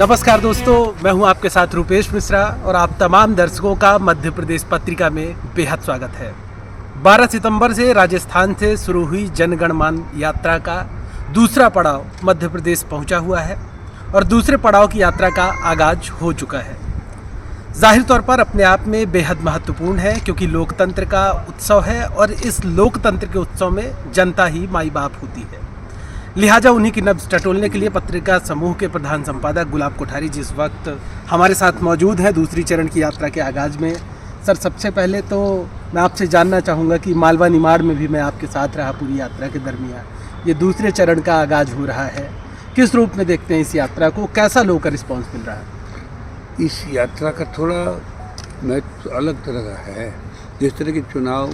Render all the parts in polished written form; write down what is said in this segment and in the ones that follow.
नमस्कार दोस्तों, मैं हूं आपके साथ रूपेश मिश्रा और आप तमाम दर्शकों का मध्य प्रदेश पत्रिका में बेहद स्वागत है। 12 सितंबर से राजस्थान से शुरू हुई जनगणमान यात्रा का दूसरा पड़ाव मध्य प्रदेश पहुंचा हुआ है और दूसरे पड़ाव की यात्रा का आगाज हो चुका है। जाहिर तौर पर अपने आप में बेहद महत्वपूर्ण है क्योंकि लोकतंत्र का उत्सव है और इस लोकतंत्र के उत्सव में जनता ही माई बाप होती है। लिहाजा उन्हीं की नब्ज टटोलने के लिए पत्रिका समूह के प्रधान संपादक गुलाब कोठारी जिस वक्त हमारे साथ मौजूद हैं दूसरी चरण की यात्रा के आगाज़ में। सर, सबसे पहले तो मैं आपसे जानना चाहूँगा कि मालवा निमाड़ में भी मैं आपके साथ रहा पूरी यात्रा के दरमियान। ये दूसरे चरण का आगाज़ हो रहा है, किस रूप में देखते हैं इस यात्रा को, कैसा लोगों का रिस्पॉन्स मिल रहा है? इस यात्रा का थोड़ा महत्व अलग तरह का है। जिस तरह के चुनाव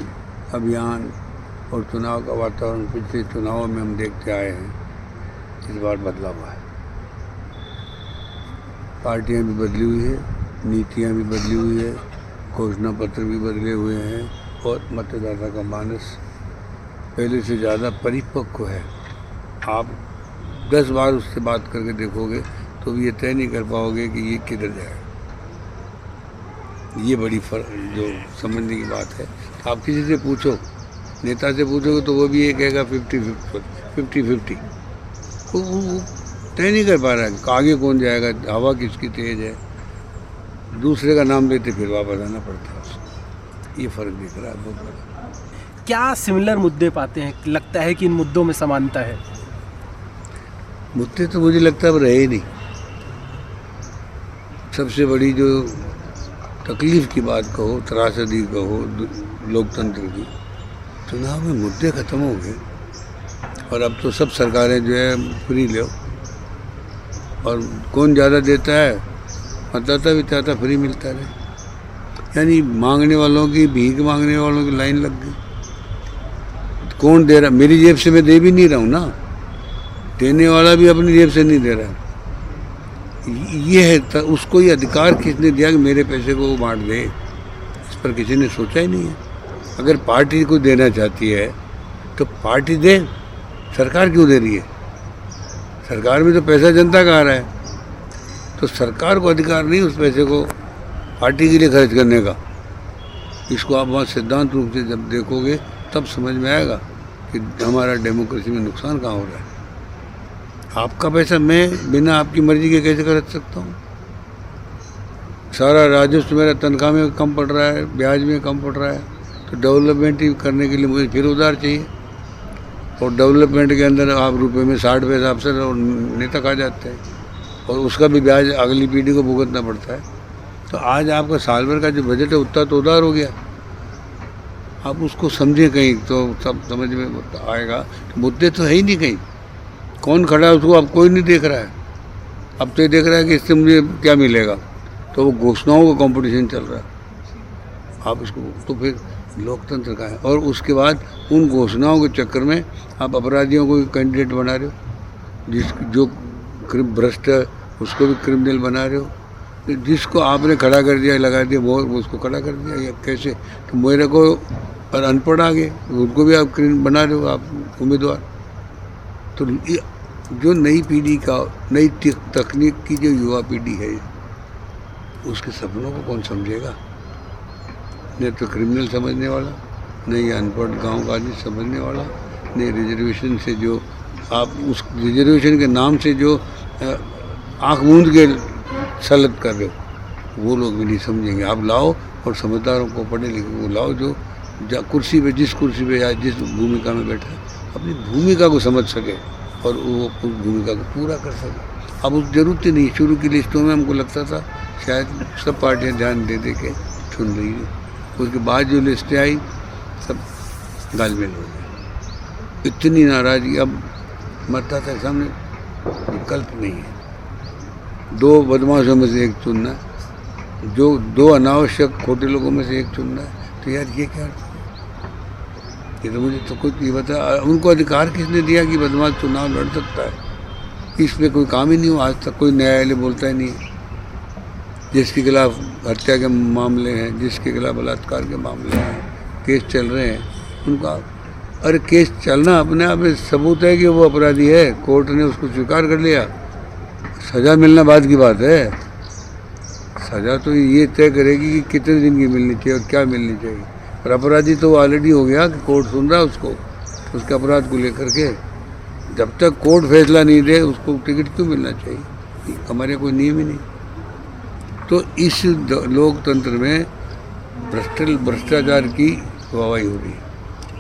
अभियान और चुनाव का वातावरण पिछले चुनावों में हम देखते आए हैं, इस बार बदला हुआ है। पार्टियां भी बदली हुई है, नीतियां भी बदली हुई है, घोषणा पत्र भी बदले हुए हैं और मतदाता का मानस पहले से ज़्यादा परिपक्व है। आप 10 बार उससे बात करके देखोगे तो भी ये तय नहीं कर पाओगे कि ये किधर जाएगा। ये बड़ी जो समझने की बात है। आप किसी से पूछो, नेता से पूछोगे तो वो भी ये कहेगा 50-50 वो तय नहीं कर पा रहा है आगे कौन जाएगा, हवा किसकी तेज है। दूसरे का नाम लेते फिर वापस आना पड़ता है उसको। ये फ़र्क दिख रहा है बहुत बड़ा। क्या सिमिलर मुद्दे पाते हैं, लगता है कि इन मुद्दों में समानता है? मुद्दे तो मुझे लगता है अब रहे ही नहीं। सबसे बड़ी जो तकलीफ़ की बात कहो, त्रासदी कहो लोकतंत्र की, चुनाव में मुद्दे ख़त्म हो गए और अब तो सब सरकारें जो है फ्री लो और कौन ज़्यादा देता है मतदाता भी चाहता फ्री मिलता रहे। यानी मांगने वालों की, भीख मांगने वालों की लाइन लग गई। कौन दे रहा? मेरी जेब से मैं दे भी नहीं रहा हूँ ना, देने वाला भी अपनी जेब से नहीं दे रहा। ये है उसको ये अधिकार किसने दिया कि मेरे पैसे को वो बांट दे? इस पर किसी ने सोचा ही नहीं है। अगर पार्टी को देना चाहती है तो पार्टी दे, सरकार क्यों दे रही है? सरकार में तो पैसा जनता का आ रहा है, तो सरकार को अधिकार नहीं उस पैसे को पार्टी के लिए खर्च करने का। इसको आप वहाँ सिद्धांत रूप से जब देखोगे तब समझ में आएगा कि हमारा डेमोक्रेसी में नुकसान कहाँ हो रहा है। आपका पैसा मैं बिना आपकी मर्जी के कैसे खर्च सकता हूँ? सारा राजस्व मेरा तनख्वाह में कम पड़ रहा है, ब्याज में कम पड़ रहा है, तो डेवलपमेंट करने के लिए मुझे फिर उधार चाहिए। और डेवलपमेंट के अंदर आप रुपए में 60 पैसा अफसर और नेता खा जाते हैं और उसका भी ब्याज अगली पीढ़ी को भुगतना पड़ता है। तो आज आपका साल भर का जो बजट है उतना तो उधार हो गया। आप उसको समझें कहीं तो सब समझ में आएगा। तो मुद्दे तो है ही नहीं कहीं। कौन खड़ा है उसको अब कोई नहीं देख रहा है। अब तो ये देख रहा है कि इससे मुझे क्या मिलेगा, तो वो घोषणाओं का कंपटीशन चल रहा है। आप इसको तो फिर लोकतंत्र का है। और उसके बाद उन घोषणाओं के चक्कर में आप अपराधियों को भी कैंडिडेट बना रहे हो, जो भ्रष्ट है उसको भी क्रिमिनल बना रहे हो। जिसको आपने खड़ा कर दिया, लगा दिया, वो उसको खड़ा कर दिया। या कैसे? तो मेरे को और अनपढ़ आ गए, उनको भी आप बना रहे हो आप उम्मीदवार। तो जो नई पीढ़ी का, नई तकनीक की जो युवा पीढ़ी है, उसके सपनों को कौन समझेगा? नहीं तो क्रिमिनल समझने वाला, नहीं अनपढ़ गांव का आदमी समझने वाला, नहीं रिजर्वेशन से जो आप उस रिजर्वेशन के नाम से जो आँख मूंद के सलत कर रहे हो, वो लोग भी नहीं समझेंगे। आप लाओ और समझदारों को, पढ़े लिखे को लाओ जो कुर्सी पे, जिस कुर्सी पे या जिस भूमिका में बैठा है, अपनी भूमिका को समझ सके और वो उस भूमिका को पूरा कर सके। अब उस जरूरत ही नहीं। शुरू की लिस्टों में हमको लगता था शायद सब पार्टियाँ ध्यान दे के चुन रही है, उसके बाद जो लिस्टें आई सब गालमेल हो गई। इतनी नाराज़गी। अब मतदाता के सामने विकल्प नहीं है। 2 बदमाशों में से एक चुनना है, जो 2 अनावश्यक खोटे लोगों में से एक चुनना है। तो यार ये क्या? ये तो मुझे तो कुछ नहीं पता। उनको अधिकार किसने दिया कि बदमाश चुनाव लड़ सकता है? इस पर कोई काम ही नहीं हुआ आज तक। कोई न्यायालय बोलता ही नहीं है। जिसके खिलाफ हत्या के मामले हैं, जिसके खिलाफ बलात्कार के मामले हैं, केस चल रहे हैं, उनका अरे केस चलना अपने आप में सबूत है कि वो अपराधी है। कोर्ट ने उसको स्वीकार कर लिया, सज़ा मिलना बाद की बात है। सज़ा तो ये तय करेगी कि कितने दिन की मिलनी चाहिए और क्या मिलनी चाहिए। और अपराधी तो ऑलरेडी हो गया कि कोर्ट सुन रहा है उसको, उसके अपराध को लेकर के। जब तक कोर्ट फैसला नहीं दे उसको टिकट क्यों मिलना चाहिए? हमारे कोई नियम ही नहीं। तो इस लोकतंत्र में भ्रष्टाचार की वाहवाही हो रही है।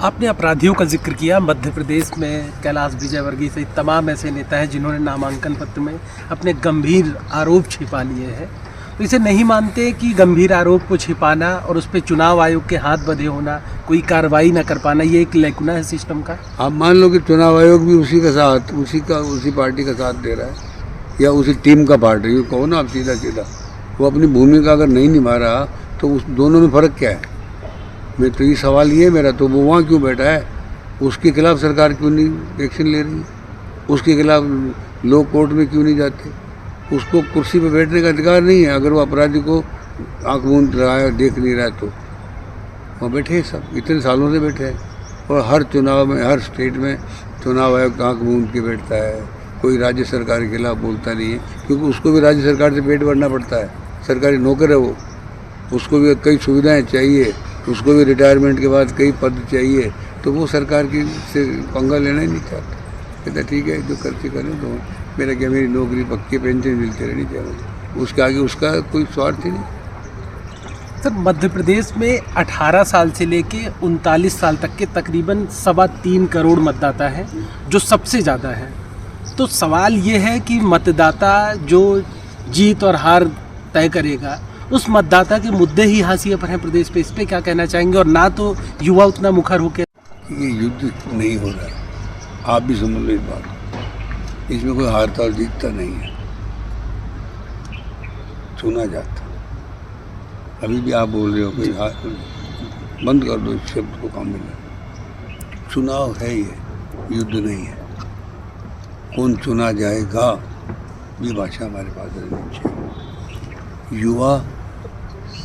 आपने अपराधियों का जिक्र किया। मध्य प्रदेश में कैलाश विजयवर्गीय सहित तमाम ऐसे नेता हैं जिन्होंने नामांकन पत्र में अपने गंभीर आरोप छिपा लिए हैं। तो इसे नहीं मानते कि गंभीर आरोप को छिपाना और उस पर चुनाव आयोग के हाथ बंधे होना, कोई कार्रवाई न कर पाना, ये एक लैकुना है सिस्टम का? आप मान लो कि चुनाव आयोग भी उसी का साथ, उसी पार्टी का साथ दे रहा है या उसी टीम का पार्ट है। ये कहो ना आप सीधा सीधा, वो अपनी भूमिका अगर नहीं निभा रहा तो उस दोनों में फ़र्क क्या है? मैं तो ये सवाल ये मेरा, तो वो वहाँ क्यों बैठा है? उसके खिलाफ सरकार क्यों नहीं एक्शन ले रही? उसके खिलाफ लोग कोर्ट में क्यों नहीं जाते? उसको कुर्सी पर बैठने का अधिकार नहीं है। अगर वो अपराधी को आँख मूंद रहा है, देख नहीं रहा है, तो वहाँ बैठे हैं सब, इतने सालों से बैठे हैं। और हर चुनाव में, हर स्टेट में चुनाव आयोग आँख मूंद के बैठता है। कोई राज्य सरकार के खिलाफ बोलता नहीं है, क्योंकि उसको भी राज्य सरकार से पेट भरना पड़ता है। सरकारी नौकर है वो, उसको भी कई सुविधाएं चाहिए, उसको भी रिटायरमेंट के बाद कई पद चाहिए। तो वो सरकार की से पंगा लेना ही नहीं चाहता। कहता ठीक है जो करते करें, तो मेरा क्या, मेरी नौकरी पक्की, पेंशन मिलती रहनी चाहिए, उसके आगे उसका कोई स्वार्थ ही नहीं। सर, मध्य प्रदेश में 18 साल से लेके 39 साल तक के तकरीबन 3.25 करोड़ मतदाता हैं, जो सबसे ज़्यादा है। तो सवाल ये है कि मतदाता जो जीत और हार तय करेगा, उस मतदाता के मुद्दे ही हाशिए पर हैं प्रदेश पे। इस पे क्या कहना चाहेंगे? और ना तो युवा उतना मुखर होकर, ये युद्ध नहीं हो रहा है, आप भी समझ लो इस बात। इसमें कोई हारता और जीतता नहीं है, चुना जाता। अभी भी आप बोल रहे हो कि बंद कर दो इस शब्द को, काम मिला। चुनाव है ये, युद्ध नहीं है। कौन चुना जाएगा ये भाषा हमारे पास रहनी चाहिए। युवा,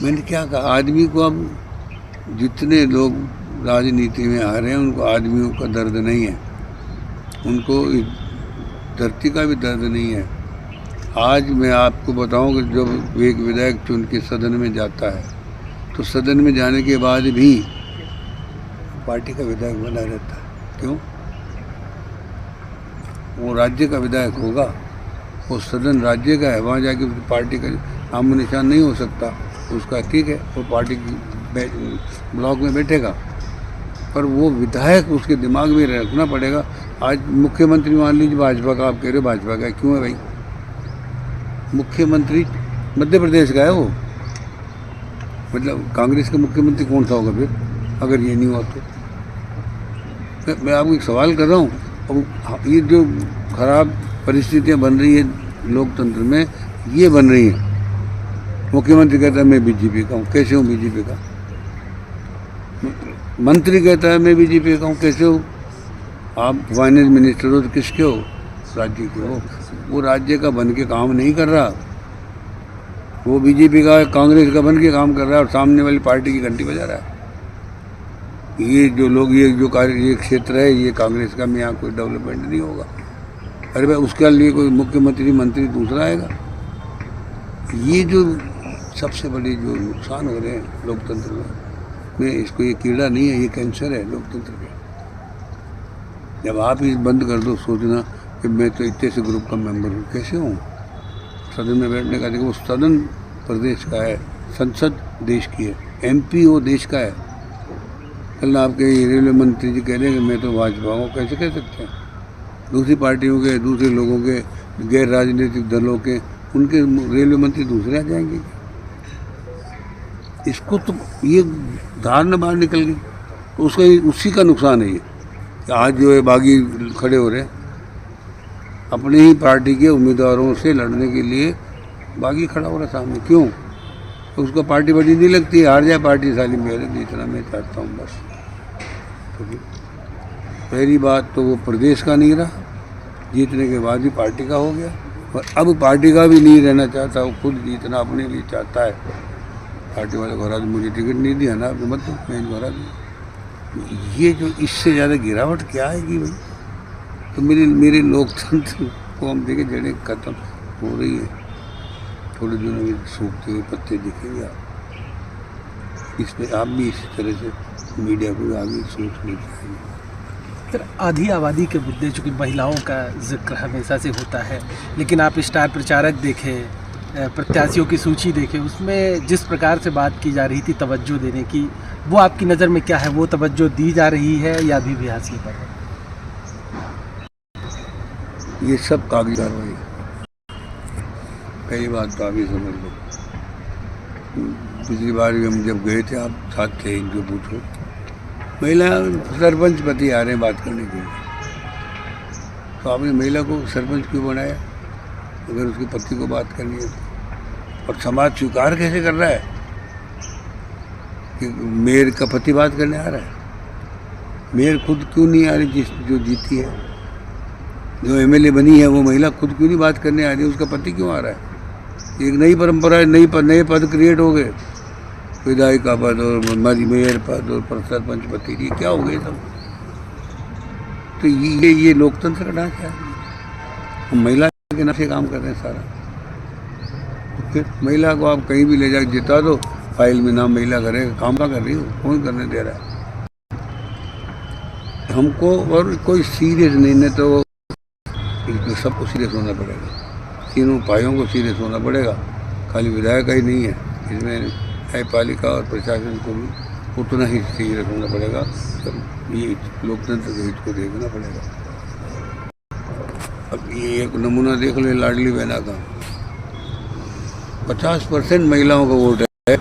मैंने क्या कहा, आदमी को अब जितने लोग राजनीति में आ रहे हैं उनको आदमियों का दर्द नहीं है, उनको इस धरती का भी दर्द नहीं है। आज मैं आपको बताऊं कि जब एक विधायक चुन के सदन में जाता है तो सदन में जाने के बाद भी पार्टी का विधायक बना रहता है। क्यों? वो राज्य का विधायक होगा, वो सदन राज्य का है, वहाँ जाके उसकी पार्टी का नामो निशान नहीं हो सकता उसका। ठीक है, वो पार्टी की ब्लॉक में बैठेगा, पर वो विधायक उसके दिमाग में रखना पड़ेगा। आज मुख्यमंत्री मान लीजिए भाजपा का, आप कह रहे हो भाजपा का, क्यों है भाई? मुख्यमंत्री मध्य प्रदेश का है वो, मतलब कांग्रेस का मुख्यमंत्री कौन सा होगा फिर, अगर ये नहीं हुआ तो? मैं आपको एक सवाल कर रहा हूँ। अब ये जो खराब परिस्थितियाँ बन रही है लोकतंत्र में, ये बन रही हैं। मुख्यमंत्री कहता है मैं बीजेपी का हूँ, कैसे हूँ बीजेपी का? मंत्री कहता है मैं बीजेपी का हूँ, कैसे हो? आप फाइनेंस मिनिस्टर हो तो किसके हो? राज्य के हो। वो राज्य का बन के काम नहीं कर रहा, वो बीजेपी का, कांग्रेस का बन के काम कर रहा है और सामने वाली पार्टी की घंटी बजा रहा है। ये जो लोग, ये जो कार्य, ये क्षेत्र है ये कांग्रेस का, में यहाँ कोई डेवलपमेंट नहीं होगा। अरे भाई उसके लिए कोई मुख्यमंत्री मंत्री दूसरा आएगा। ये जो सबसे बड़ी जो नुकसान हो रहे हैं लोकतंत्र में, इसको, ये कीड़ा नहीं है, ये कैंसर है लोकतंत्र के। जब आप इस बंद कर दो सोचना कि मैं तो इतने से ग्रुप का मेंबर हूँ, कैसे हूँ सदन में बैठने का? देखो वो सदन प्रदेश का है, संसद देश की है, MP वो देश का है। कल आपके रेलवे मंत्री जी कह रहे हैं कि मैं तो भाजपा हूँ, कैसे कह सकते हैं? दूसरी पार्टियों के, दूसरे लोगों के, गैर राजनीतिक दलों के, उनके रेलवे मंत्री दूसरे आ जाएंगे। इसको तो ये धारणा बाहर निकल गई, तो उसका उसी का नुकसान है ये कि आज जो है बागी खड़े हो रहे हैं अपने ही पार्टी के उम्मीदवारों से लड़ने के लिए। बागी खड़ा हो रहा है सामने, क्यों? तो उसको पार्टी बड़ी नहीं लगती, हार जाए पार्टी साली मेरे, जितना मैं चाहता हूँ बस। तो पहली बात तो वो प्रदेश का नहीं रहा, जीतने के बाद भी पार्टी का हो गया, और अब पार्टी का भी नहीं रहना चाहता, वो खुद जीतना अपने लिए चाहता है। पार्टी वाले को हरा दो, मुझे टिकट नहीं दिया ना आपने, मत दो, मैं इनको हरा दूँ। ये जो इससे ज़्यादा गिरावट क्या आएगी भाई? तो मेरे लोकतंत्र को हम देखें जड़ें खत्म। हो रही है, थोड़े दिनों में सूखते हुए पत्ते दिखेंगे आप। इसमें आप भी इसी तरह से मीडिया को आगे सोचनी चाहिए। सर, आधी आबादी के मुद्दे, चूँकि महिलाओं का जिक्र हमेशा से होता है, लेकिन आप स्टार प्रचारक देखें, प्रत्याशियों की सूची देखें, उसमें जिस प्रकार से बात की जा रही थी तवज्जो देने की, वो आपकी नज़र में क्या है? वो तवज्जो दी जा रही है या अभी भी हासिल पर है? ये सब कागजी कार्रवाई है। पहली बात तो आप ये समझ लो, पिछली बार भी हम जब गए थे, आप साथ थे, इनको पूछो, महिला सरपंच पति आ रहे हैं बात करने के लिए, तो आपने महिला को सरपंच क्यों बनाया अगर उसके पति को बात करनी है तो? और समाज स्वीकार कैसे कर रहा है कि मेयर का पति बात करने आ रहा है? मेयर खुद क्यों नहीं आ रही, जो जीती है, जो एमएलए बनी है, वो महिला खुद क्यों नहीं बात करने आ रही, उसका पति क्यों आ रहा है? एक नई परंपरा, नए पद क्रिएट हो गए, विधायक का पद और मेयर पद और सरपंच पति, ये क्या हो गए सब? तो ये लोकतंत्र का ढांचा है। हम महिला के नाम से काम कर रहे हैं सारा। तो फिर महिला को आप कहीं भी ले जाकर जिता दो, फाइल में नाम महिला करेगा, काम क्या कर रही हो, कौन करने दे रहा है हमको? और कोई सीरियस नहीं तो सबको सीरियस होना पड़ेगा, तीनों उपायों को सीरियस होना पड़ेगा, खाली विधायक का ही नहीं है, इसमें न्यायपालिका और प्रशासन को भी उतना ही सीरियस होना पड़ेगा। तब ये लोकतंत्र के हित को देखना पड़ेगा। अब ये एक नमूना देख ले लाडली बहना का, 50% महिलाओं का वोट है।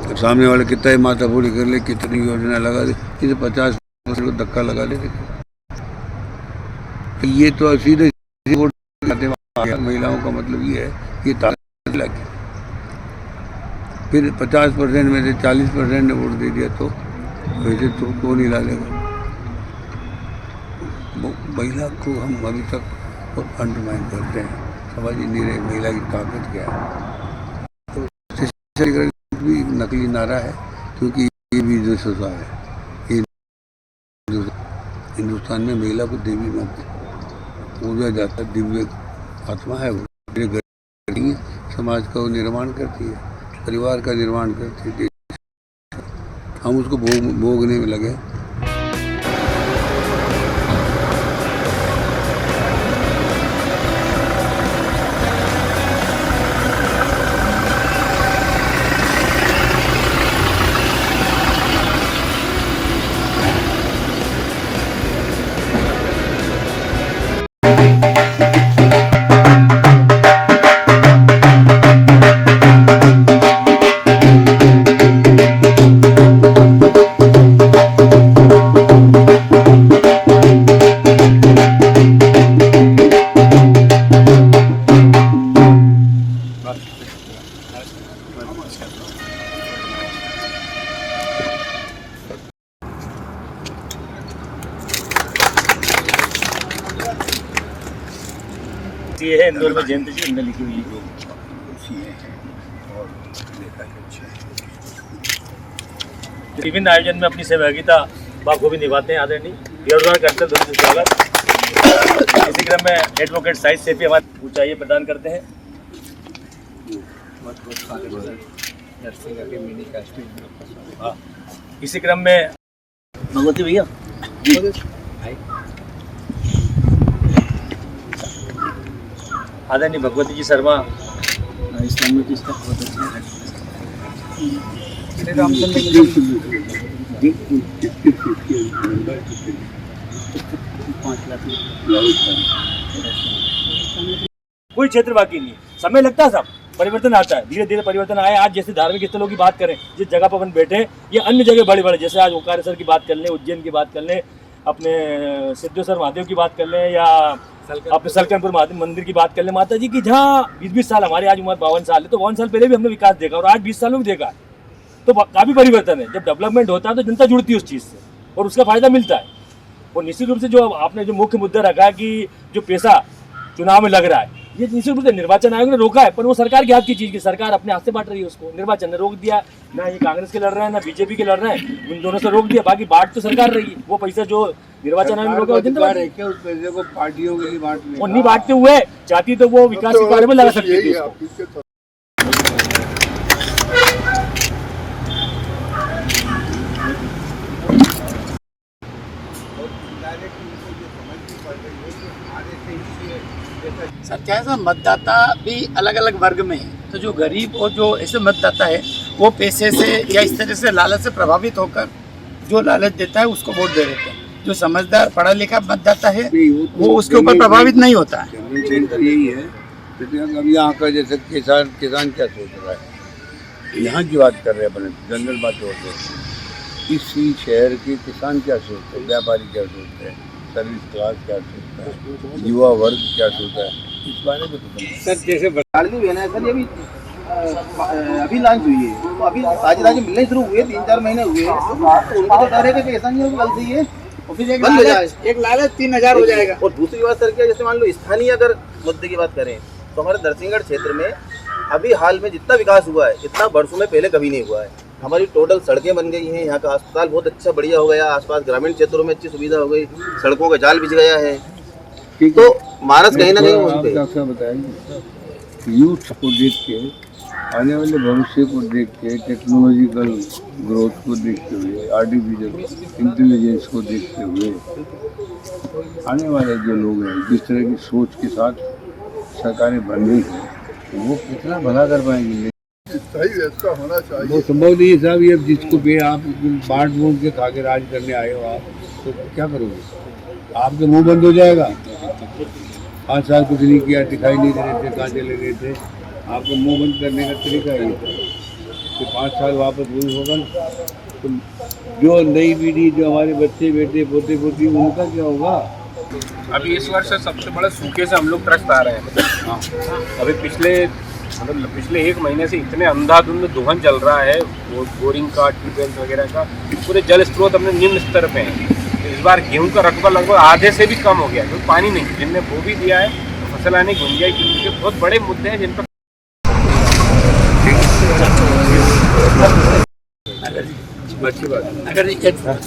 अब सामने वाले कितना ही माथा फोड़ी कर ले, कितनी योजना लगा दे, इसे 50% को धक्का लगा दे। तो ये तो सीधे वोट महिलाओं का मतलब ये है कि ताकत लगी। फिर 50% में से 40% ने वोट दे दिया तो वैसे तो कौन ही ला लेगा? महिला को हम अभी तक बहुत अंडरमाइन करते हैं, समझ ही नहीं रहे महिला की ताकत क्या है। तो भी नकली नारा है, क्योंकि ये भी जो सजा है, ये हिंदुस्तान में महिला को देवी मत पूजा जाता, दिव्य आत्मा है वो, समाज का वो निर्माण करती है, परिवार का निर्माण करती है। हम उसको भोगने में लगे। ये है इंदौर में जयंती जी हमने लिखी हुई है। विभिन्न आयोजन में अपनी सहभागिता बखूबी निभाते हैं आदरणीय योगदान करते हैं। दोनों स्वागत। इसी क्रम में एडवोकेट साइज से भी हमारे ऊंचाई प्रदान करते हैं। इसी क्रम में भगवती भैया आदरणीय भगवती जी शर्मा इस्लामिक इसका बहुत अच्छा है। कोई क्षेत्र बाकी नहीं, समय लगता है, सब परिवर्तन आता है, धीरे धीरे परिवर्तन आया। आज जैसे धार्मिक स्थलों की बात करें, जिस जगह पर अपन बैठे ये अन्य जगह बड़े बड़े, जैसे आज ओंकारेश्वर की बात कर लें, उज्जैन की बात कर लें, अपने सिद्धेश्वर महादेव की बात कर लें, या अपने सलकनपुर महादेव मंदिर की बात कर ले, माता जी की, जहाँ 20-20 साल, हमारी आज उम्र 52 साल है, तो 52 साल पहले भी हमने विकास देखा और आज 20 सालों में देखा, तो काफी परिवर्तन है। जब डेवलपमेंट होता है तो जनता जुड़ती है उस चीज से और उसका फायदा मिलता है। और निश्चित रूप से जो आपने जो मुख्य मुद्दा रखा कि जो पैसा चुनाव में लग रहा है, ये निश्चित रूप से निर्वाचन आयोग ने रोका है, पर वो सरकार के हाथ की चीज की सरकार अपने हाथ से बांट रही है उसको। निर्वाचन ने रोक दिया, ना ये कांग्रेस के लड़ रहे हैं ना बीजेपी के लड़ रहे हैं, उन दोनों से रोक दिया, बाकी बांट तो सरकार रही है। वो पैसा जो निर्वाचन आयोग ने रोका वो जनता है क्या उस पैसे को पार्टियों के लिए बांटने और नहीं बांटते हुए चाहती तो वो विकास के बारे में लगा सकती थी उसको। सर कैसा मतदाता भी अलग अलग वर्ग में है, तो जो गरीब और जो ऐसे मतदाता है वो पैसे से या इस तरह से लालच से प्रभावित होकर जो लालच देता है उसको वोट दे देते हैं। जो समझदार पढ़ा लिखा मतदाता है वो उसके ऊपर प्रभावित नहीं होता है। यही है। अब यहाँ का जैसे किसान क्या सोच रहा है, यहाँ की बात कर रहे हैं अपने जनरल बात होते हैं। इसी शहर के किसान क्या सोचते हैं, व्यापारी क्या सोचते हैं, सर्विस क्लास क्या सोचता है, युवा वर्ग क्या सोचता है, इस बारे में तो सर जैसे लाडली बहन है सर, ये भी अभी लॉन्च हुई है, तो अभी ताजे मिलने शुरू हुए 3-4 महीने हुए, तो उनको तो डर है कि ऐसा नहीं हो कल से ये बंद हो जाए। एक लालच 3000 हो जाएगा। और दूसरी बात सर क्या, जैसे मान लो स्थानीय अगर मुद्दे की बात करें तो हमारे दरसिंहगढ़ क्षेत्र में अभी हाल में जितना विकास हुआ है इतना वर्षों में पहले कभी नहीं हुआ है। हमारी टोटल सड़कें बन गई हैं, यहाँ का अस्पताल बहुत अच्छा बढ़िया हो गया, आसपास ग्रामीण क्षेत्रों में अच्छी सुविधा हो गई, सड़कों का जाल बिछ गया है। तो मानस कहीं ना कहीं क्या बताएंगे यूथ को देख के, आने वाले भविष्य को देख के, टेक्नोलॉजिकल ग्रोथ को देखते हुए, आर्टिफिशियल इंटेलिजेंस को देखते हुए आने वाले जो लोग हैं जिस तरह की सोच के साथ सरकारें बन रही हैं वो कितना भला कर पाएंगे। होना चाहिए। वो संभव नहीं है साहब। ये जिसको भी आप बांट बूंट के खा के राज करने आए हो आप, तो क्या करोगे? आपके मुंह बंद हो जाएगा। 5 साल कुछ नहीं किया, दिखाई नहीं दे रहे थे, कहाँ चले गए थे। आपको मुंह बंद करने का तरीका ये कि 5 साल वापस वही होगा ना, तो जो नई पीढ़ी, जो हमारे बच्चे बेटे पोते पोती, उनका क्या होगा? अभी इस वर्ष सबसे बड़े सूखे से हम लोग त्रस्त आ रहे हैं। हाँ। अभी पिछले 1 महीने से इतने अंधाधुंध दोहन चल रहा है, वो बोरिंग का, ट्यूबवेल वगैरह का, पूरे जल स्रोत अपने निम्न स्तर पे हैं। तो इस बार गेहूं का रकबा लगभग आधे से भी कम हो गया, क्योंकि पानी नहीं। जिनने वो भी दिया है तो फसल आने की गुंजाइश, क्योंकि बहुत बड़े मुद्दे हैं जिन पर अच्छी बात। अगर सर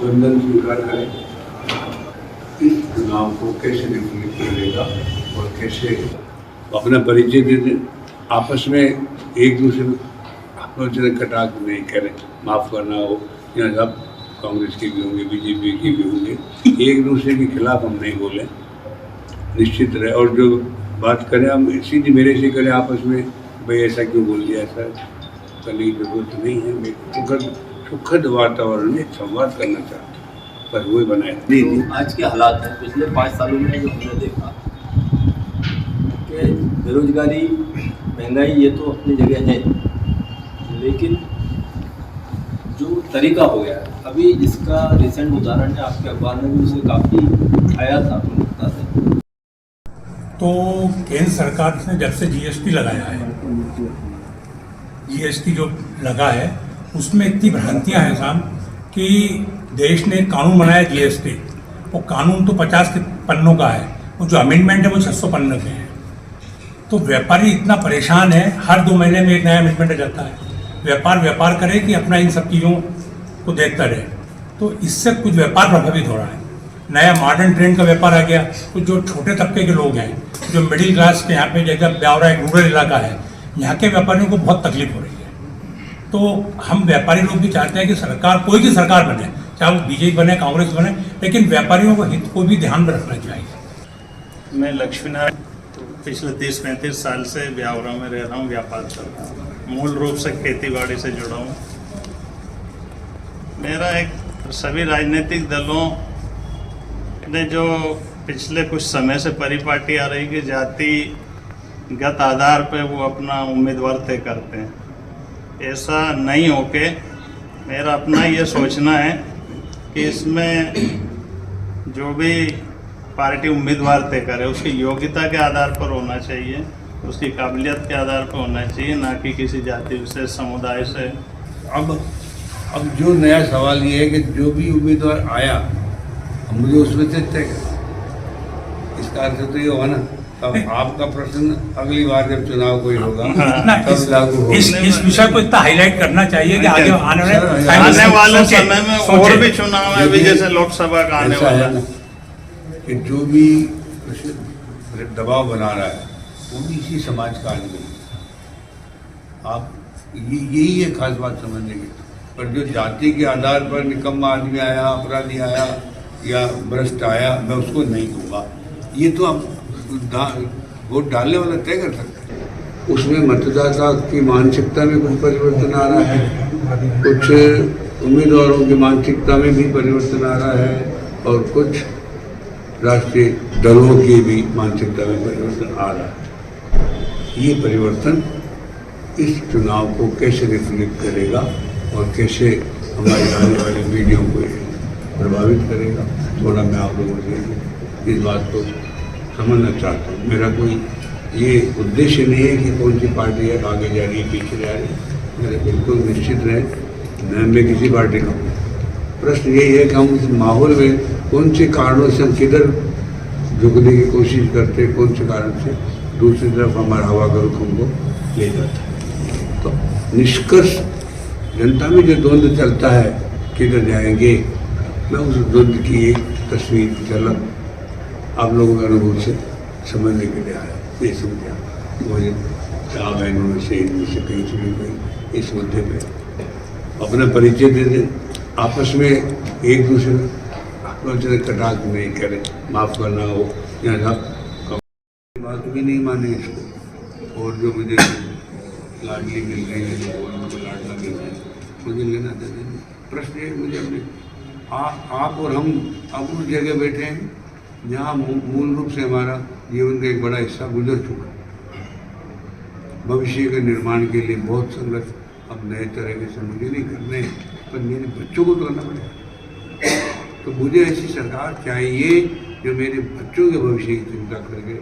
वंदन स्वीकार करें। इस चुनाव को कैसे विपरीत करेगा और कैसे अपना परिचय दे दें। आपस में एक दूसरे को कटाक नहीं करें, माफ़ करना हो, यहाँ सब कांग्रेस के भी होंगे, बीजेपी के भी होंगे, एक दूसरे के खिलाफ हम नहीं बोलें, निश्चित रहे। और जो बात करें हम सीधी मेरे से करें आपस में, भाई ऐसा क्यों बोल दिया, ऐसा करने की जरूरत नहीं है। मैं सुखद वातावरण में संवाद करना चाहता हूँ, पर वो बनाए नहीं। आज के हालात हैं, पिछले 5 सालों में जो हमने देखा कि बेरोजगारी, महंगाई ये तो अपनी जगह है, लेकिन जो तरीका हो गया है, अभी इसका रिसेंट उदाहरण है, आपके अखबार में भी उसे काफ़ी आया था प्रमुखता से। तो केंद्र सरकार ने जब से जीएसटी लगाया है, जीएसटी जो लगा है उसमें इतनी भ्रांतियां हैं साहब कि देश ने कानून बनाया जीएसटी, वो कानून तो 50 के पन्नों का है, वो जो अमेंडमेंट है वो 600 पन्नों के हैं। तो व्यापारी इतना परेशान है, हर 2 महीने में एक नया अमेंडमेंट आ जाता है। व्यापार करे कि अपना इन सब चीज़ों को देखता रहे, तो इससे कुछ व्यापार प्रभावित हो रहा है। नया मॉडर्न ट्रेंड का व्यापार आ गया, तो जो छोटे तबके के लोग हैं, जो मिडिल क्लास के, यहाँ पे जगह ब्यावरा एक रूरल इलाका है, यहाँ के व्यापारियों को बहुत तकलीफ हो रही है। तो हम व्यापारी लोग भी चाहते हैं कि सरकार, कोई भी सरकार बने, चाहे वो बीजेपी बने, कांग्रेस बने, लेकिन व्यापारियों को हित को भी ध्यान में रखना चाहिए। मैं लक्ष्मीनारायण पिछले 30-35 साल से ब्यावरा में रह रहा हूँ, व्यापार कर रहा हूँ। मूल रूप से खेती बाड़ी से जुड़ा हूँ। मेरा एक सभी राजनीतिक दलों ने जो पिछले कुछ समय से परिपाटी आ रही कि जातिगत आधार पर वो अपना उम्मीदवार तय करते हैं, ऐसा नहीं होके मेरा अपना ये सोचना है कि इसमें जो भी पार्टी उम्मीदवार तय करे उसकी योग्यता के आधार पर होना चाहिए, उसकी काबिलियत के आधार पर होना चाहिए, ना कि किसी जाति विशेष समुदाय से। अब जो नया सवाल ये है कि जो भी उम्मीदवार आया मुझे उसमें से तय कर, इसका अर्थ तो ये होगा ना। अब आपका प्रश्न अगली बार जब चुनाव कोई होगा तब लागू होगा। इस विषय को इतना हाईलाइट करना चाहिए कि आगे आने वाले समय में और भी चुनाव है, अभी जैसे लोकसभा का आने वाला है कि जो भी दबाव बना रहा है वो भी इसी समाज का आदमी है। आप यही है खास बात समझने की। पर जो जाति के आधार पर निकम्मा आदमी आया, अपराधी आया या भ्रष्ट आया, मैं उसको नहीं दूंगा। ये तो आप वोट डालने वाला तय कर सकते हैं। उसमें मतदाता की मानसिकता में कुछ परिवर्तन आ रहा है, कुछ उम्मीदवारों की मानसिकता में भी परिवर्तन आ रहा है और कुछ राष्ट्रीय दलों की भी मानसिकता में परिवर्तन आ रहा है। ये परिवर्तन इस चुनाव को कैसे रिफ्लेक्ट करेगा और कैसे हमारी आने वाली पीढ़ियों को प्रभावित करेगा, थोड़ा मैं आप लोगों से इस बात को समझना चाहता हूँ। मेरा कोई ये उद्देश्य नहीं है कि कौन सी पार्टी है आगे जा रही है पीछे जा रही है। मेरे बिल्कुल निश्चित रहे मैं किसी पार्टी का हूँ। प्रश्न यही है कि हम उस माहौल में कौन से कारणों से हम किधर झुकने की कोशिश करते हैं, कौन से कारण से दूसरी तरफ हमारा हवा का रुख हमको ले जाता है। तो निष्कर्ष जनता में जो द्वंद्व चलता है किधर जाएंगे, मैं उस द्वंद्व की एक तस्वीर झलक आप लोगों के अनुभव से समझने के लिए आया। ये समझा मुझे चाह बहनों में से इनमें से कहीं से भी कोई इस मुद्दे पे अपना परिचय दे दें, आपस में एक दूसरे आलोचना कटाक्ष नहीं करें, माफ़ करना हो या बात भी नहीं माने इसको। और जो मुझे लाडली मिल रही है और मुझे लाडला मिल रहा है, मुझे लेना देना। प्रश्न है मुझे अपने आप और हम अब उस जगह बैठे हैं जहाँ मूल रूप से हमारा जीवन का एक बड़ा हिस्सा गुजर चुका है। भविष्य के निर्माण के लिए बहुत संघर्ष अब नए तरह के से मुझे नहीं करने, पर मेरे बच्चों को तो करना पड़ेगा। तो मुझे ऐसी सरकार चाहिए जो मेरे बच्चों के भविष्य की चिंता करके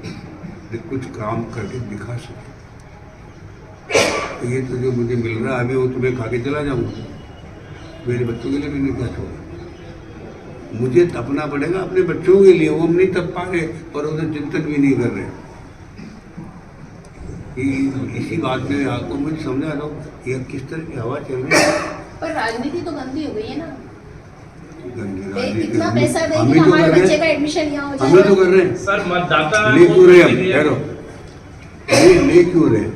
कुछ काम करके दिखा सके। तो ये तो जो मुझे मिल रहा है अभी वो तुम्हें खा के चला जाऊँगा, मेरे बच्चों के लिए भी नहीं क्या छोड़ा। मुझे तपना पड़ेगा अपने बच्चों के लिए, वो हम नहीं तप पा रहे और उन्हें चिंतन भी नहीं कर रहे। इसी बात में आपको मुझे समझा दो ये किस तरह की हवा चल रही है। पर राजनीति तो गंदी हो गई है ना, गंदी राजनीति इतना पैसा हम देंगे ही तो हमारे कर बच्चे रहे का हैं, एडमिशन यहाँ हो हम ही तो जाएगा। कर रहे हैं सर मतदाता ले क्यों रहे हम कह रहे ले क्यों रहे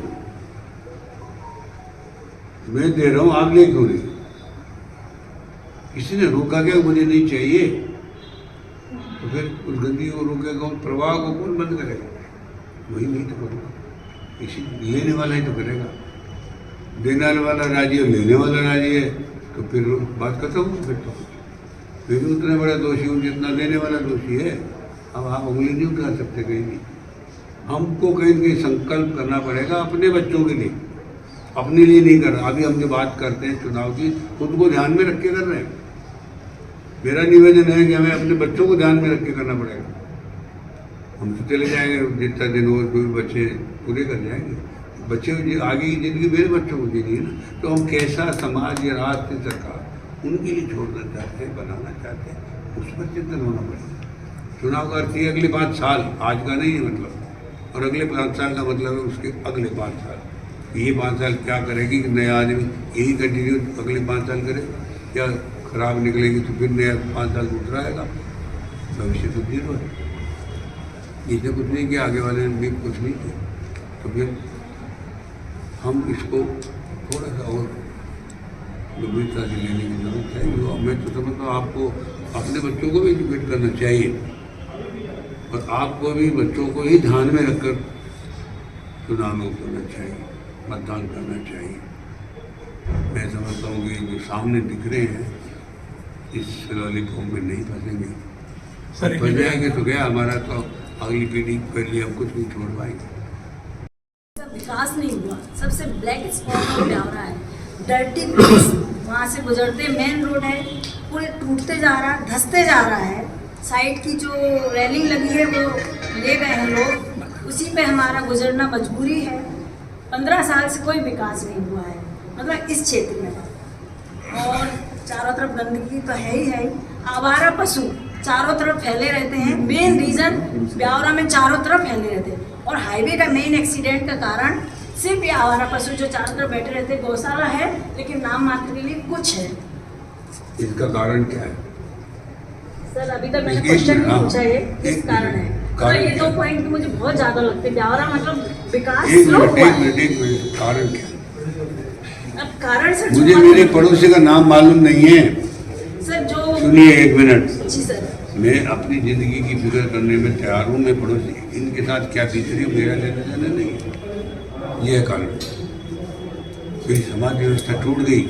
मैं दे रहा हूँ, आप ले क्यों रहे? किसी ने रोका क्या? मुझे नहीं चाहिए तो फिर उस गंदी को रोकेगा, उस प्रवाह को कौन बंद करेगा? वही नहीं तो करूँगा, किसी लेने वाला ही तो करेगा। देने वाला राजी है, लेने वाला राजी है, तो फिर बात खत्म हो। फिर भी उतना बड़ा दोषी हूँ जितना देने वाला दोषी है। अब आप उंगली नहीं उठा सकते कहीं भी। हमको कहीं कहीं संकल्प करना पड़ेगा अपने बच्चों के लिए, अपने लिए नहीं कर रहा। अभी हम जो बात करते हैं चुनाव की, खुद को ध्यान में रख के कर रहे हैं। मेरा निवेदन है कि हमें अपने बच्चों को ध्यान में रख के करना पड़ेगा। हम तो चले जाएंगे जितना दिन हो, कोई बच्चे पूरे कर जाएंगे। बच्चे आगे की जिंदगी मेरे बच्चों को जीनी है ना, तो हम कैसा समाज या राष्ट्र सरकार उनके लिए छोड़ना चाहते हैं, बनाना चाहते हैं, उस पर चिंतन होना पड़ेगा। चुनाव का अर्थ है अगले 5 साल, आज का नहीं है मतलब, और अगले 5 साल का मतलब है उसके अगले 5 साल। ये 5 साल क्या करेगी कि नया आदमी यही कंटिन्यू अगले 5 साल करे, या खराब निकलेगी तो फिर नया 5 साल दूसरा आएगा। भविष्य तो जीरो है, इसने कुछ नहीं किया, आगे वाले ने भी कुछ नहीं किया। तो फिर हम इसको थोड़ा सा और गंभीरता से लेने की जरूरत है। मैं तो समझता हूँ आपको अपने बच्चों को भी एजुकेट करना चाहिए, और आपको भी बच्चों को ही ध्यान में रखकर चुनाव में उतरना चाहिए, मतदान करना चाहिए। मैं समझता हूँ कि जो सामने दिख रहे हैं इस लॉलीपॉप में नहीं फंसेंगे। सर, फंस जाएंगे तो क्या, हमारा तो अगली पीढ़ी के लिए हम कुछ नहीं छोड़ पाएंगे। विकास नहीं हुआ, सबसे ब्लैक स्पॉट ब्यावरा है, डर्टी प्लेस, वहाँ से गुजरते मेन रोड है, पूरे टूटते जा रहा है, धंसते जा रहा है। साइड की जो रेलिंग लगी है वो ले गए हैं लोग, उसी पे हमारा गुजरना मजबूरी है। 15 साल से कोई विकास नहीं हुआ है, मतलब इस क्षेत्र में। और चारों तरफ गंदगी तो है ही, आवारा पशु चारों तरफ फैले रहते हैं। मेन रीज़न ब्यावरा में चारों तरफ फैले रहते हैं, और हाईवे का मेन एक्सीडेंट का कारण सिर्फ ये आवारा पशु जो चारों तरफ बैठे रहते हैं। गौशाला है लेकिन नाम मात्र के लिए कुछ है। इसका कारण क्या है सर? अभी तक मैंने क्वेश्चन नहीं पूछा है किस कारण है। तो ये 2 पॉइंट मुझे बहुत ज़्यादा लगते हैं। ब्यावरा मतलब विकास स्लो हुआ है। कारण क्या? अब कारण सर मुझे मेरे पड़ोसी का नाम मालूम नहीं है सर। जो सुनिए 1 मिनट, जी सर। मैं अपनी ज़िंदगी की फिक्र करने में तैयार हूँ। मैं पड़ोसी इनके साथ क्या तीसरी मेरा लेना देना नहीं है, ये है कारण। मेरी समाज व्यवस्था टूट गई,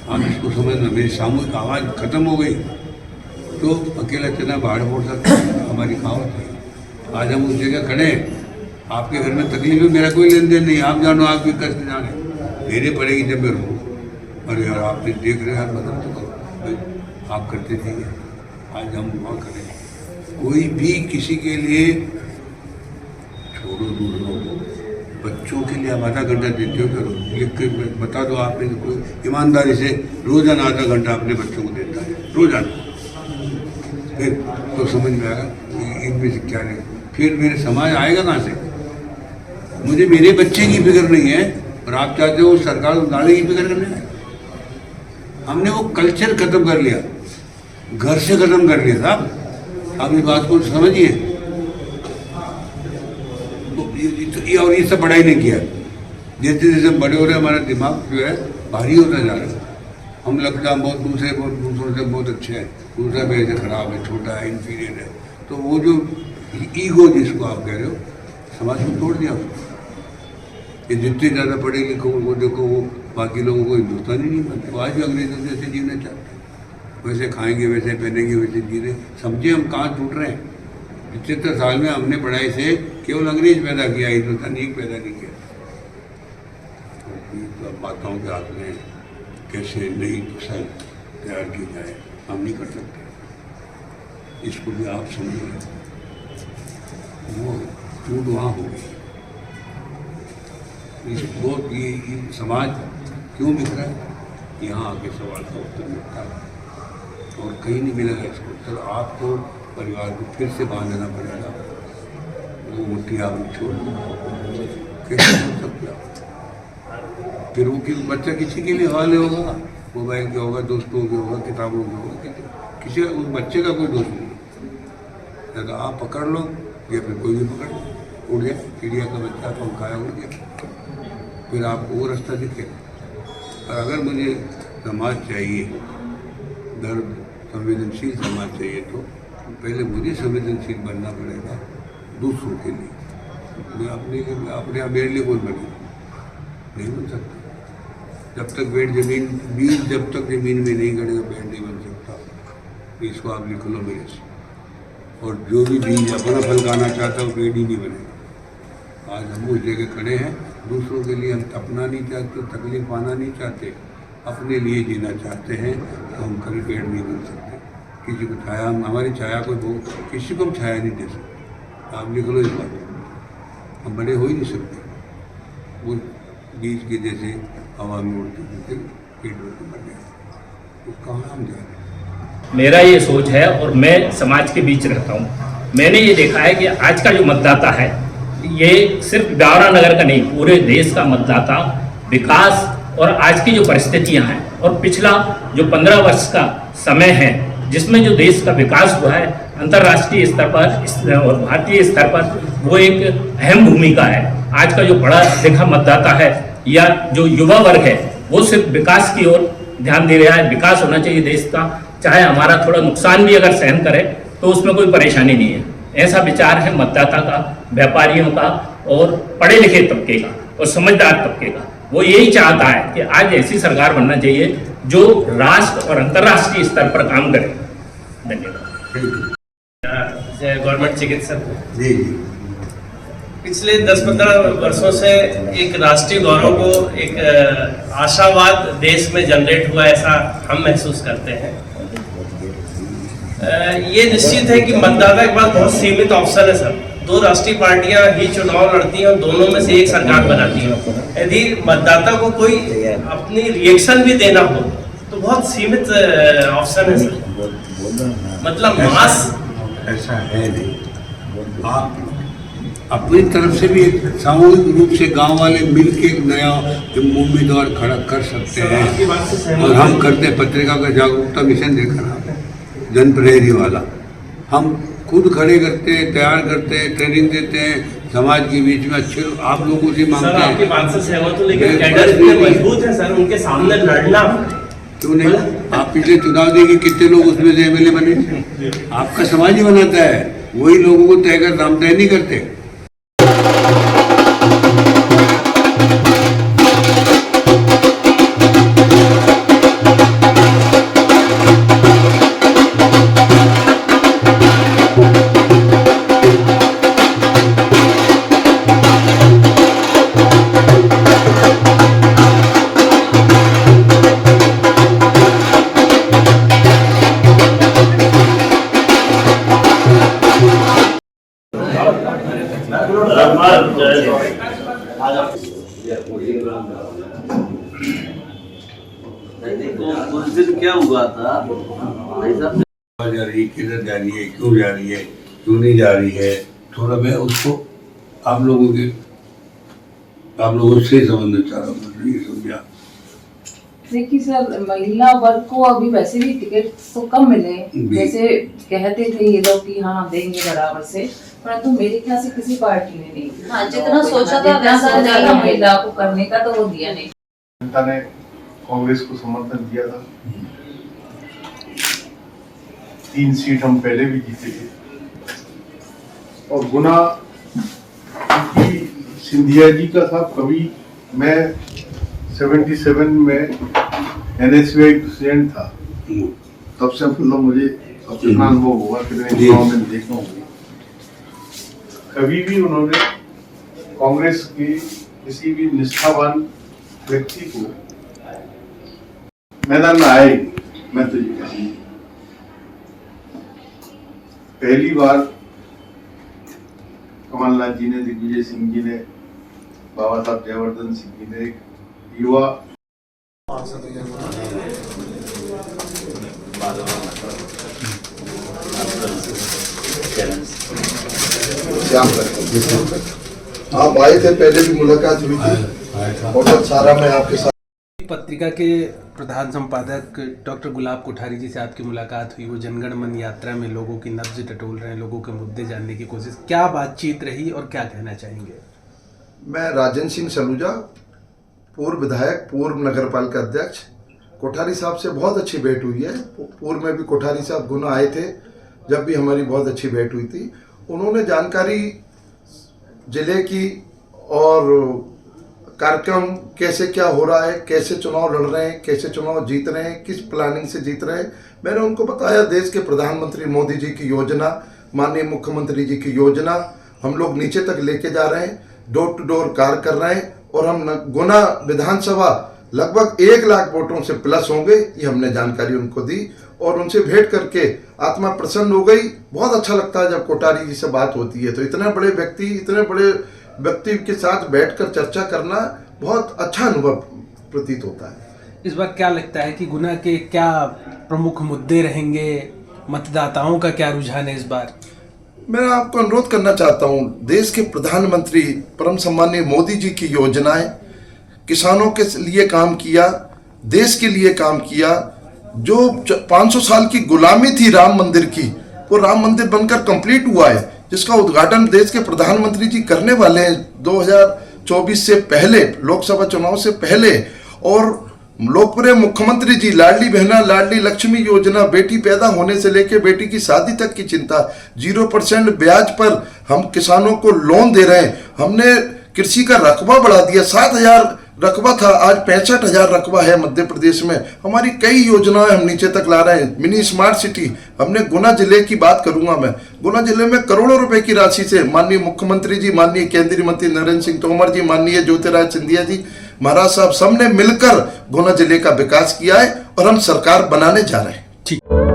आप इसको समझना। मेरी सामूहिक आवाज़ खत्म हो गई तो अकेला चना बाहर फोड़ सकता है, हमारी कहावत है। आज हम उस जगह खड़े हैं, आपके घर में तकलीफ है, मेरा कोई लेन देन नहीं, आप जानो, आपकी कष्ट जाने, मेरे पड़ेगी जब मैं रहूँ। अरे यार आप देख रहे हैं, मतलब तो करो, आप करते थे, आज हम वहाँ करें। कोई भी किसी के लिए छोड़ो दूसरों को, बच्चों के लिए आप आधा घंटा देते हो, करो लिख के बता दो। आपने कोई ईमानदारी से रोज़ाना आधा घंटा अपने बच्चों को देता है, रोज़ाना, फिर तो समझ में आएगा इनमें से क्या नहीं। फिर मेरे समाज आएगा कहाँ से? मुझे मेरे बच्चे की फिक्र नहीं है, और आप चाहते हो सरकार को गाड़ी की फिक्र करने है। हमने वो कल्चर खत्म कर लिया, घर से खत्म कर लिया साहब। आप इस बात को समझिए। और ये सब पढ़ाई नहीं किया। जैसे जैसे बड़े हो रहे हमारा दिमाग जो है भारी होता जा रहा है। हम लगता है बहुत दूसरों से बहुत अच्छे हैं, दूसरा भी ऐसे खराब है, छोटा है, इन्फीरियर है। तो वो जो ईगो जिसको आप कह रहे हो, समाज को तोड़ दिया उसको। ये जितने ज़्यादा पढ़े लिखे वो देखो, वो बाकी लोगों को हिंदुस्तानी नहीं बनते। वो आज भी अंग्रेजों जैसे जीना चाहते हैं, वैसे खाएंगे, वैसे पहनेंगे, वैसे जी रहे। समझे हम कहाँ टूट रहे हैं? 75 साल में हमने पढ़ाई से केवल अंग्रेज पैदा किया, हिंदुस्तानी एक पैदा नहीं किया। तो माताओं के हाथ में कैसे नई फसल तैयार की जाए, हम नहीं कर सकते। इसको भी आप समझिए, वो टूट वहाँ हो गई। इसको ये समाज क्यों बिखरा है? यहाँ आके सवाल का उत्तर मिलता है, और कहीं नहीं मिलेगा इसको उत्तर। आपको परिवार को फिर से बांधना पड़ेगा। वो मुट्ठी आप छोड़ कैसे हो सकते आप? फिर वो बच्चा किसी के लिए हवाले होगा, मोबाइल के होगा, दोस्तों के होगा, किताबों के होगा, किसी का उस बच्चे का कोई दोस्त नहीं है। या तो आप पकड़ लो या फिर कोई भी पकड़ लो, उड़ गया चिड़िया का बच्चा, पंखाया उड़ गया, फिर आपको वो रास्ता दिखेगा। और अगर मुझे समाज चाहिए, दर्द संवेदनशील समाज चाहिए, तो पहले मुझे संवेदनशील बनना पड़ेगा दूसरों के लिए। मैं अपने मेरे लिए कोई बने नहीं बन सकता। जब तक बीज जब तक ज़मीन में नहीं गड़ेगा, पेड़ नहीं बन सकता। इसको आप लिख लो मेरे से। और जो भी बीज अपना फलकाना चाहता है वो पेड़ ही नहीं बनेगा। आज हम उस जगह खड़े हैं, दूसरों के लिए हम अपना नहीं चाहते, तकलीफ पाना नहीं चाहते, अपने लिए जीना चाहते हैं, तो हम कभी पेड़ नहीं बन सकते। किसी को छाया, हमारी छाया को किसी को हम छाया नहीं दे सकते। आप लिख लो इस बात, हम बड़े हो ही नहीं सकते। वो बीज के जैसे हवा में उड़ते उड़ते पेड़ उड़ते बन गए, तो कहाँ हम जा रहे हैं? मेरा ये सोच है, और मैं समाज के बीच रहता हूँ। मैंने ये देखा है कि आज का जो मतदाता है, ये सिर्फ ब्यावरा नगर का नहीं, पूरे देश का मतदाता विकास और आज की जो परिस्थितियां हैं और पिछला जो 15 वर्ष का समय है जिसमें जो देश का विकास हुआ है अंतर्राष्ट्रीय स्तर पर और भारतीय स्तर पर, वो एक अहम भूमिका है। आज का जो पढ़ा लिखा मतदाता है या जो युवा वर्ग है, वो सिर्फ विकास की ओर ध्यान दे रहा है। विकास होना चाहिए देश का, चाहे हमारा थोड़ा नुकसान भी अगर सहन करे तो उसमें कोई परेशानी नहीं है। ऐसा विचार है मतदाता का, व्यापारियों का और पढ़े लिखे तबके का और समझदार तबके का। वो यही चाहता है कि आज ऐसी सरकार बनना चाहिए जो राष्ट्र और अंतर्राष्ट्रीय स्तर पर काम करे। धन्यवाद। गवर्नमेंट चिकित्सक जी पिछले 10-15 वर्षों से एक राष्ट्रीय गौरव को, एक आशावाद देश में जनरेट हुआ, ऐसा हम महसूस करते हैं। ये निश्चित है कि मतदाता के पास बहुत सीमित ऑप्शन है सर। 2 राष्ट्रीय पार्टियां ही चुनाव लड़ती हैं और दोनों में से एक सरकार बनाती है। यदि मतदाता को कोई अपनी रिएक्शन भी देना हो तो बहुत सीमित ऑप्शन है सर। मतलब मास ऐसा है नहीं। आप अपनी तरफ से भी सामूहिक रूप से गांव वाले मिलके एक नया उम्मीदवार खड़ा कर सकते हैं और हम करते हैं। पत्रिका का जागरूकता मिशन देखा ना, जन प्रहरी वाला, हम खुद खड़े करते हैं, तैयार करते हैं, ट्रेनिंग देते हैं, समाज के बीच में अच्छे आप लोगों से मांगते हैं। आपकी बात से सहमत हूं, लेकिन कैडर इतने मजबूत है सर, उनके सामने लड़ना क्यों नहीं? आप पिछले चुनाव देखिए कितने लोग उसमें से एमएलए बने। आपका समाज ही बनाता है, वही लोगों को तय कर, हम तय नहीं करते। उस दिन क्या हुआ था, जा रही है, किधर जा रही है, क्यों जा रही है, क्यों नहीं जा रही है, थोड़ा मैं उसको आप लोगों से समझना चाह रहा हूँ, नहीं समझा। देखिए सर, महिला वर्ग को अभी वैसे भी टिकट तो कम मिले, जैसे कहते थे ये लोग कि हाँ देंगे बराबर से, परंतु मेरे ख्याल से किसी पार्टी ने नहीं, हाँ जितना सोचा था वैसा ज्यादा महिला को करने का तो वो दिया नहीं। जनता ने कांग्रेस को समर्थन दिया था। 3 सीट हम पहले भी जीते थे और गुना सिंधिया जी का था। कभी मैं 77 में NSBI प्रेसिडेंट था, तब से मतलब मुझे अपना अनुभव हुआ कि मैंने देखा हूँ। कभी भी उन्होंने कांग्रेस के किसी भी निष्ठावान व्यक्ति को मैदान में आए, मैं तो ये कहूँगा पहली बार कमलनाथ जी ने, दिग्विजय सिंह जी ने, बाबा साहब जयवर्धन सिंह जी ने, एक युवा आप आए थे, पहले भी मुलाकात हुई थी। बहुत सारा मैं आपके साथ पत्रिका के प्रधान संपादक डॉक्टर गुलाब कोठारी जी से आपकी मुलाकात हुई, वो जनगण मन यात्रा में लोगों की नब्ज टटोल रहे हैं, लोगों के मुद्दे जानने की कोशिश, क्या बातचीत रही और क्या कहना चाहेंगे? मैं राजन सिंह सलूजा, पूर्व विधायक, पूर्व नगर पालिका अध्यक्ष, कोठारी साहब से बहुत अच्छी भेंट हुई है। पूर्व में भी कोठारी साहब गुना आए थे, जब भी हमारी बहुत अच्छी भेंट हुई थी। उन्होंने जानकारी जिले की और कार्यक्रम कैसे क्या हो रहा है, कैसे चुनाव लड़ रहे हैं, कैसे चुनाव जीत रहे हैं, किस प्लानिंग से जीत रहे हैं, मैंने उनको बताया। देश के प्रधानमंत्री मोदी जी की योजना, माननीय मुख्यमंत्री जी की योजना हम लोग नीचे तक लेके जा रहे हैं, डोर टू डोर कार्य कर रहे हैं और हम गुना विधानसभा लगभग 1 लाख वोटों से प्लस होंगे, ये हमने जानकारी उनको दी और उनसे भेंट करके आत्मा प्रसन्न हो गई। बहुत अच्छा लगता है जब कोठारी जी से बात होती है, तो इतने बड़े व्यक्ति के साथ बैठकर चर्चा करना बहुत अच्छा अनुभव प्रतीत होता है। इस बार क्या लगता है कि गुना के क्या प्रमुख मुद्दे रहेंगे, मतदाताओं का क्या रुझान है इस बार? मैं आपको अनुरोध करना चाहता हूं, देश के प्रधानमंत्री परम सम्माननीय मोदी जी की योजनाएं, किसानों के लिए काम किया, देश के लिए काम किया। जो 500 साल की गुलामी थी राम मंदिर की, वो राम मंदिर बनकर कंप्लीट हुआ है, जिसका उद्घाटन देश के प्रधानमंत्री जी करने वाले हैं 2024 से पहले, लोकसभा चुनाव से पहले। और लोकप्रिय मुख्यमंत्री जी लाडली बहना लाडली लक्ष्मी योजना, बेटी पैदा होने से लेकर बेटी की शादी तक की चिंता, 0% ब्याज पर हम किसानों को लोन दे रहे हैं। हमने कृषि का रकबा बढ़ा दिया, 7,000 रकबा था, आज 65,000 रकबा है मध्य प्रदेश में। हमारी कई योजनाएं हम नीचे तक ला रहे हैं। मिनी स्मार्ट सिटी, हमने गुना जिले की बात करूंगा मैं, गुना जिले में करोड़ों रुपए की राशि से माननीय मुख्यमंत्री जी, माननीय केंद्रीय मंत्री नरेंद्र सिंह तोमर जी, माननीय ज्योतिरादित्य सिंधिया जी, महाराज साहब, सबने मिलकर गुना जिले का विकास किया है और हम सरकार बनाने जा रहे हैं।